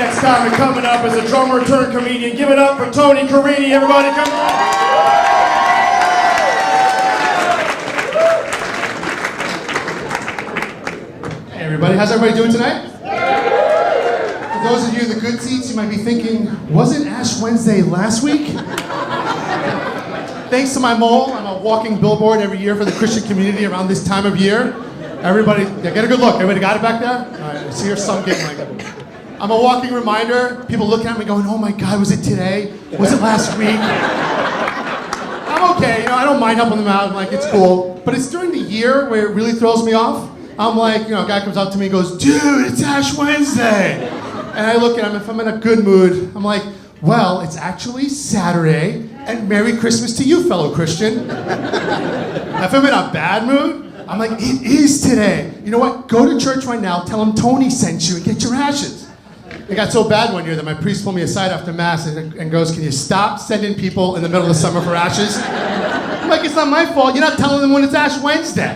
Next time and coming up is a drummer turned comedian. Give it up for Tony Carini, everybody. Come on. Hey everybody, how's everybody doing tonight? For those of you in the good seats, you might be thinking, wasn't Ash Wednesday last week? Thanks to my mole, I'm a walking billboard every year for the Christian community around this time of year. Everybody, yeah, get a good look. Everybody got it back there? All right, I see here's some getting like it. I'm a walking reminder. People looking at me going, oh my God, was it today? Was it last week? I'm okay, I don't mind helping them out. I'm like, it's cool. But it's during the year where it really throws me off. I'm like, a guy comes up to me and goes, dude, it's Ash Wednesday. And I look at him, if I'm in a good mood, I'm like, well, it's actually Saturday, and Merry Christmas to you, fellow Christian. If I'm in a bad mood, I'm like, it is today. You know what? Go to church right now, tell them Tony sent you, and get your ashes. It got so bad one year that my priest pulled me aside after Mass and goes, can you stop sending people in the middle of the summer for ashes? I'm like, it's not my fault. You're not telling them when it's Ash Wednesday.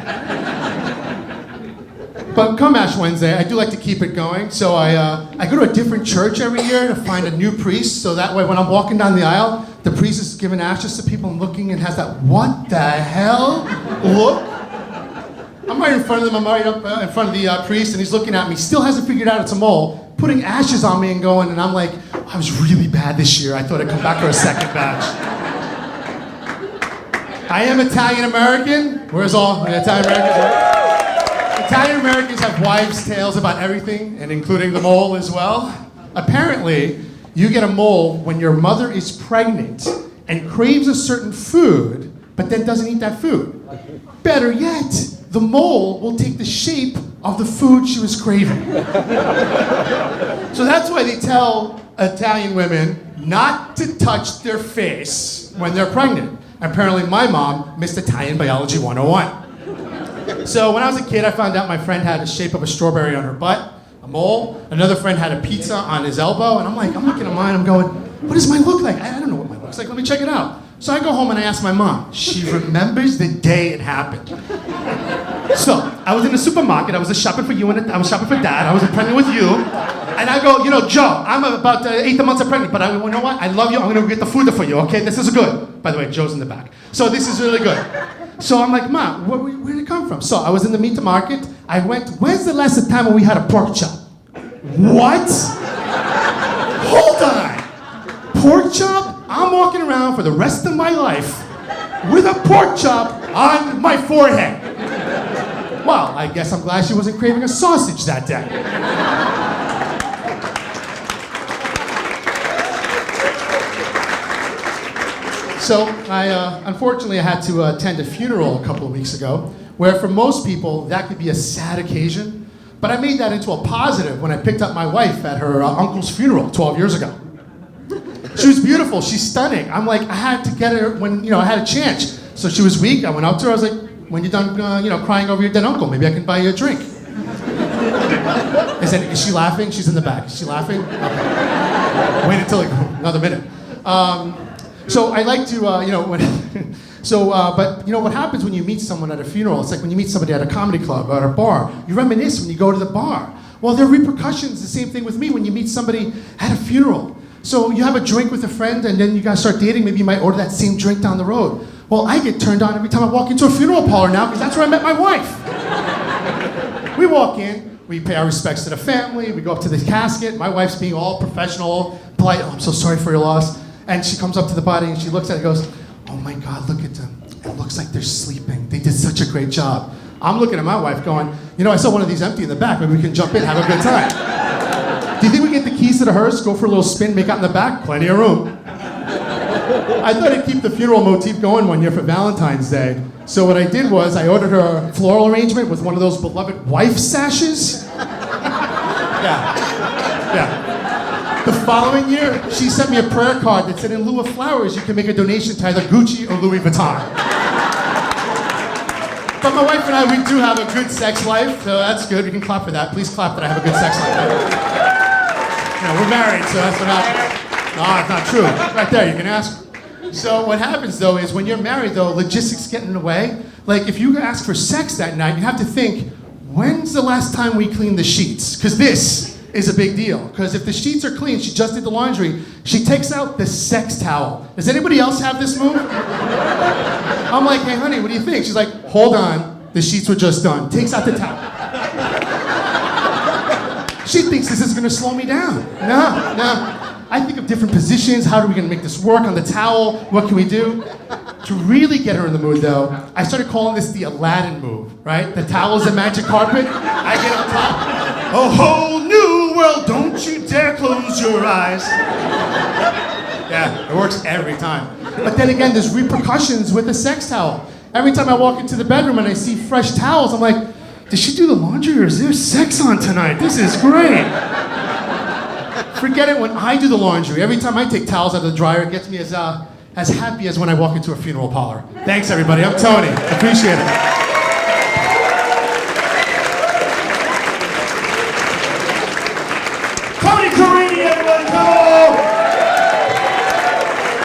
But come Ash Wednesday, I do like to keep it going. So I go to a different church every year to find a new priest. So that way when I'm walking down the aisle, the priest is giving ashes to people and looking and has that, what the hell look. I'm right in front of them, I'm right up in front of the priest, and he's looking at me, still hasn't figured out it's a mole, putting ashes on me and going, and I'm like, oh, I was really bad this year. I thought I'd come back for a second batch. I am Italian-American. Where's all the Italian-Americans? Italian-Americans have wives' tales about everything, and including the mole as well. Apparently, you get a mole when your mother is pregnant and craves a certain food, but then doesn't eat that food. Better yet, the mole will take the shape of the food she was craving. So that's why they tell Italian women not to touch their face when they're pregnant. Apparently my mom missed Italian Biology 101. So when I was a kid, I found out my friend had the shape of a strawberry on her butt, a mole. Another friend had a pizza on his elbow, and I'm looking at mine, I'm going, what does mine look like? I don't know what mine looks like, let me check it out. So I go home and I ask my mom. She remembers the day it happened. So I was in the supermarket, I was shopping for you, and I was shopping for Dad, I was pregnant with you. And I go, Joe, I'm about 8 months pregnant, but you know what? I love you, I'm gonna get the food for you, okay? This is good. By the way, Joe's in the back. So this is really good. So I'm like, Mom, where did it come from? So I was in the meat to market. I went, when's the last time when we had a pork chop? What? Hold on. Pork chop? I'm walking around for the rest of my life with a pork chop on my forehead. Well, I guess I'm glad she wasn't craving a sausage that day. So unfortunately, I had to attend a funeral a couple of weeks ago, where for most people, that could be a sad occasion. But I made that into a positive when I picked up my wife at her uncle's funeral 12 years ago. She was beautiful, she's stunning. I'm like, I had to get her when, I had a chance. So she was weak, I went up to her, I was like, when you're done, crying over your dead uncle, maybe I can buy you a drink. Is she laughing? She's in the back. Is she laughing? Okay. Wait until another minute. So I like to, but what happens when you meet someone at a funeral, it's like when you meet somebody at a comedy club or at a bar, you reminisce when you go to the bar. Well, there are repercussions, the same thing with me when you meet somebody at a funeral. So you have a drink with a friend and then you guys start dating, maybe you might order that same drink down the road. Well, I get turned on every time I walk into a funeral parlor now because that's where I met my wife. We walk in, we pay our respects to the family, we go up to the casket, my wife's being all professional, polite, oh, I'm so sorry for your loss. And she comes up to the body and she looks at it and goes, oh my God, look at them. It looks like they're sleeping. They did such a great job. I'm looking at my wife going, I saw one of these empty in the back. Maybe we can jump in, have a good time. Do you think we get the keys to the hearse, go for a little spin, make out in the back? Plenty of room. I thought I'd keep the funeral motif going one year for Valentine's Day. So what I did was I ordered her a floral arrangement with one of those beloved wife sashes. Yeah. The following year, she sent me a prayer card that said, in lieu of flowers, you can make a donation to either Gucci or Louis Vuitton. But my wife and I, we do have a good sex life, so that's good. We can clap for that. Please clap that I have a good sex life. We're married, so that's what happens. No, it's not true. Right there, you can ask. So what happens, though, is when you're married, though, logistics get in the way. Like, if you ask for sex that night, you have to think, when's the last time we cleaned the sheets? Because this is a big deal. Because if the sheets are clean, she just did the laundry, she takes out the sex towel. Does anybody else have this move? I'm like, hey honey, what do you think? She's like, hold on, the sheets were just done. Takes out the towel. She thinks this is gonna slow me down. No. I think of different positions. How are we gonna make this work on the towel? What can we do? To really get her in the mood though, I started calling this the Aladdin move, right? The towel is a magic carpet. I get on top. A whole new world, don't you dare close your eyes. Yeah, it works every time. But then again, there's repercussions with the sex towel. Every time I walk into the bedroom and I see fresh towels, I'm like, did she do the laundry or is there sex on tonight? This is great. Forget it when I do the laundry. Every time I take towels out of the dryer, it gets me as happy as when I walk into a funeral parlor. Thanks everybody, I'm Tony, appreciate it.